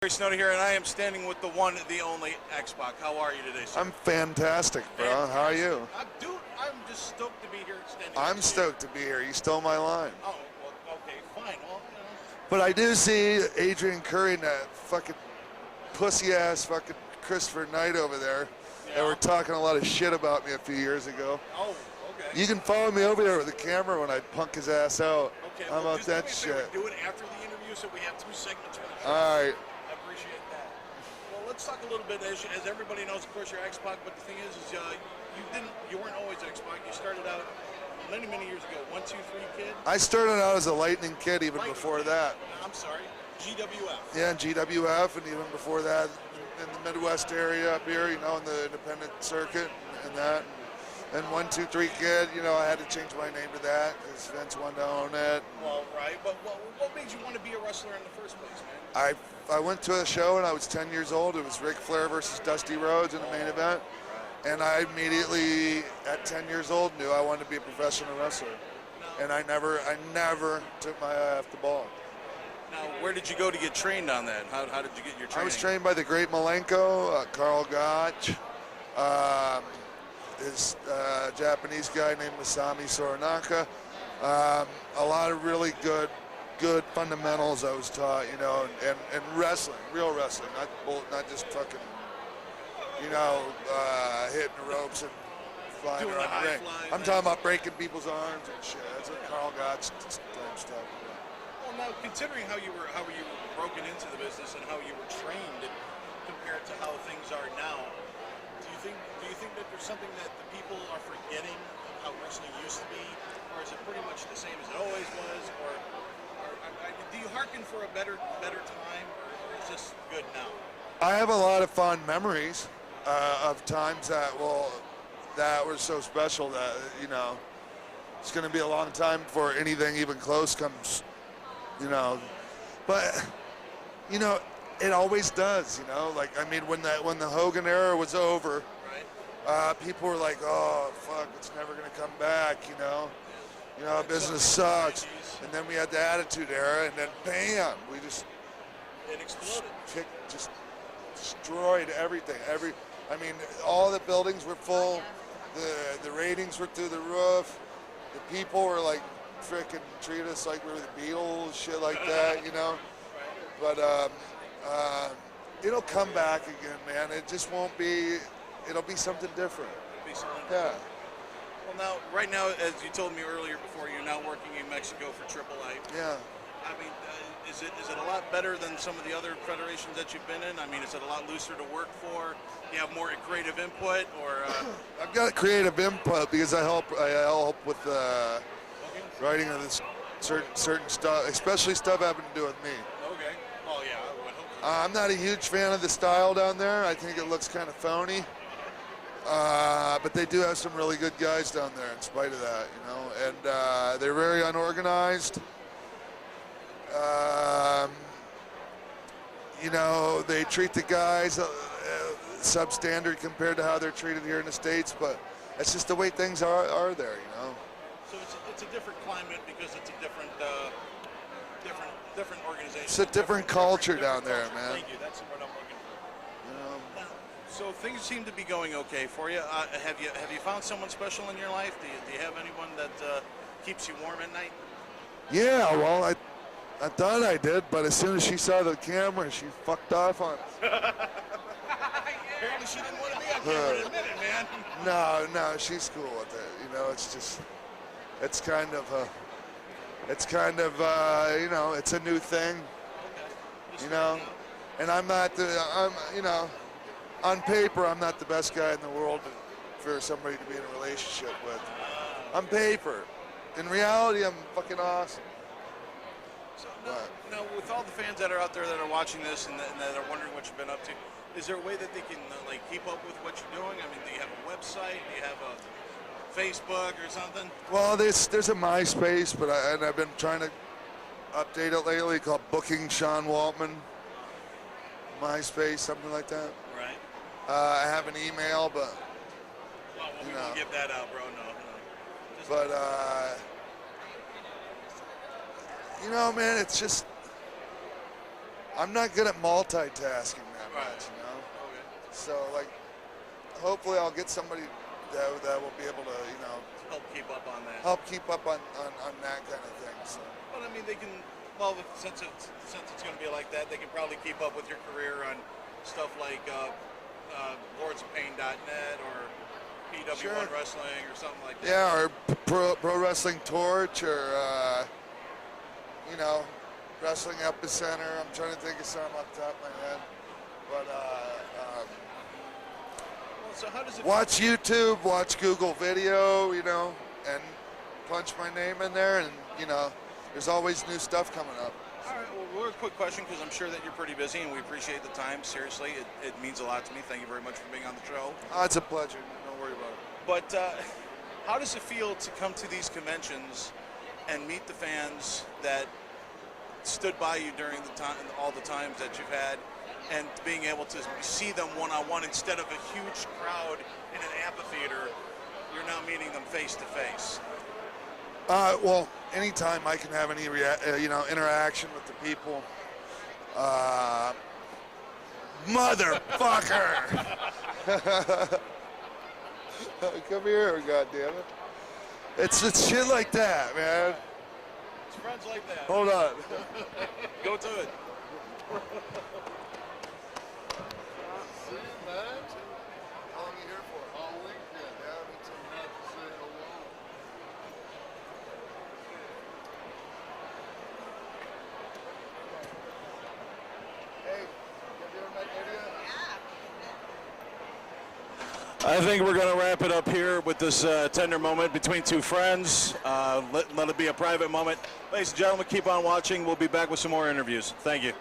Gary Snowden here, and I am standing with the one, the only X-Pac. How are you today, sir? I'm fantastic, bro. Fantastic. How are you? I'm just stoked to be here standing. I'm stoked to be here. You stole my line. Oh, well, okay, fine. Well, you know. But I do see Adrian Curry and that fucking pussy-ass fucking Christopher Knight over there. Yeah. They were talking a lot of shit about me a few years ago. Oh, okay. You can follow me over there with the camera when I punk his ass out. Okay. How Well, about just that do me a favor, shit? do it after the interview, so we have two segments. All right. I appreciate that. Well, let's talk a little bit. As everybody knows, of course, you're X-Pac, but the thing is you weren't always X-Pac. You started out many years ago. 1, 2, 3 kid. I started out as a Lightning Kid even Lightning before Kid. that. I'm sorry, GWF. Yeah, and GWF, and even before that in the Midwest area up here, you know, in the independent circuit and that. And 1, 2, 3 Kid, you know, I had to change my name to that because Vince wanted to own it. Well, right, but what made you want to be a wrestler in the first place, man? I went to a show when I was 10 years old. It was Ric Flair versus Dusty Rhodes in the main event. And I immediately, at 10 years old, knew I wanted to be a professional wrestler. And I never took my eye off the ball. Now, where did you go to get trained on that? How did you get your training? I was trained by the great Malenko, Karl Gotch, this Japanese guy named Masami Soranaka. A lot of really good fundamentals I was taught, you know, and wrestling, real wrestling, not just fucking, you know, hitting the ropes and flying Doing around the the ring. high fly, I'm talking about breaking people's arms and shit. That's what Karl Gotch type stuff. Well, now, considering how you were broken into the business and how you were trained compared to how things are now, do you think that there's something that the people are forgetting of how wrestling used to be, or is it pretty much the same as it always was, or do you hearken for a better time, or is this good now? I have a lot of fond memories of times that were so special that, you know, it's going to be a long time before anything even close comes, you know. But, you know, it always does, you know. Like, I mean, when the Hogan era was over, right. People were like, oh, fuck, it's never going to come back, you know. You know, business sucks. And then we had the Attitude Era, and then bam, It exploded. Just destroyed everything. I mean, all the buildings were full. The ratings were through the roof. The people were like freaking treated us like we were the Beatles, shit like that, you know. But it'll come back again, man. It just won't be. It'll be something different. Yeah. Well, now, right now, as you told me earlier before, you're now working in Mexico for AAA. Yeah. I mean, is it a lot better than some of the other federations that you've been in? I mean, is it a lot looser to work for? Do you have more creative input, or? I've got creative input because I help with writing of this certain stuff, especially stuff having to do with me. Okay. Oh yeah, I would hope so. I'm not a huge fan of the style down there. I think it looks kind of phony. But they do have some really good guys down there in spite of that, you know, and they're very unorganized. You know, they treat the guys substandard compared to how they're treated here in the States, but it's just the way things are there, you know. So it's a different climate because it's a different organization. It's a different culture down there, culture. man. Thank you. That's what I'm looking for. You know? So things seem to be going okay for you. Have you found someone special in your life? Do you have anyone that keeps you warm at night? Yeah, well, I thought I did, but as soon as she saw the camera, she fucked off on us. Apparently she didn't want to be on camera in a minute, man. No, she's cool with it. You know, it's kind of, you know, it's a new thing. Okay. You know, and you know, on paper, I'm not the best guy in the world for somebody to be in a relationship with. On paper. In reality, I'm fucking awesome. So now, with all the fans that are out there that are watching this and that are wondering what you've been up to, is there a way that they can like keep up with what you're doing? I mean, do you have a website? Do you have a Facebook or something? Well, there's a MySpace, but I've been trying to update it lately, called Booking Sean Waltman. MySpace, something like that. Right. I have an email, but Well, we won't give that out, bro. No. Just but you know, man, it's just I'm not good at multitasking that Right. much, you know. Okay. So like, hopefully I'll get somebody that will be able to, you know, Help keep up on that. help keep up on that kind of thing. So. But I mean, they can. Well, since it's going to be like that, they can probably keep up with your career on stuff like LordsOfPain.net or PW1 Sure. Wrestling or something like that. Yeah, or Pro Wrestling Torch, or you know, Wrestling Epicenter. I'm trying to think of something off the top of my head. But Well, so how does it? watch YouTube, watch Google Video, you know, and punch my name in there, and you know, there's always new stuff coming up. All right. Well, real quick question, because I'm sure that you're pretty busy, and we appreciate the time. Seriously, it means a lot to me. Thank you very much for being on the show. Oh, it's a pleasure. Don't worry about it. But how does it feel to come to these conventions and meet the fans that stood by you during the time, all the times that you've had, and being able to see them one-on-one instead of a huge crowd in an amphitheater? You're now meeting them face to face. Well, anytime I can have any you know, interaction with the people. Motherfucker! Come here, goddammit. It's shit like that, man. It's friends like that. Hold on. Go to it. How long are you here for? All weekend. Yeah, me too. Not to say hello. Hey, have you ever met Lydia? I think we're going to wrap it up here with this tender moment between two friends. Let it be a private moment. Ladies and gentlemen, keep on watching. We'll be back with some more interviews. Thank you.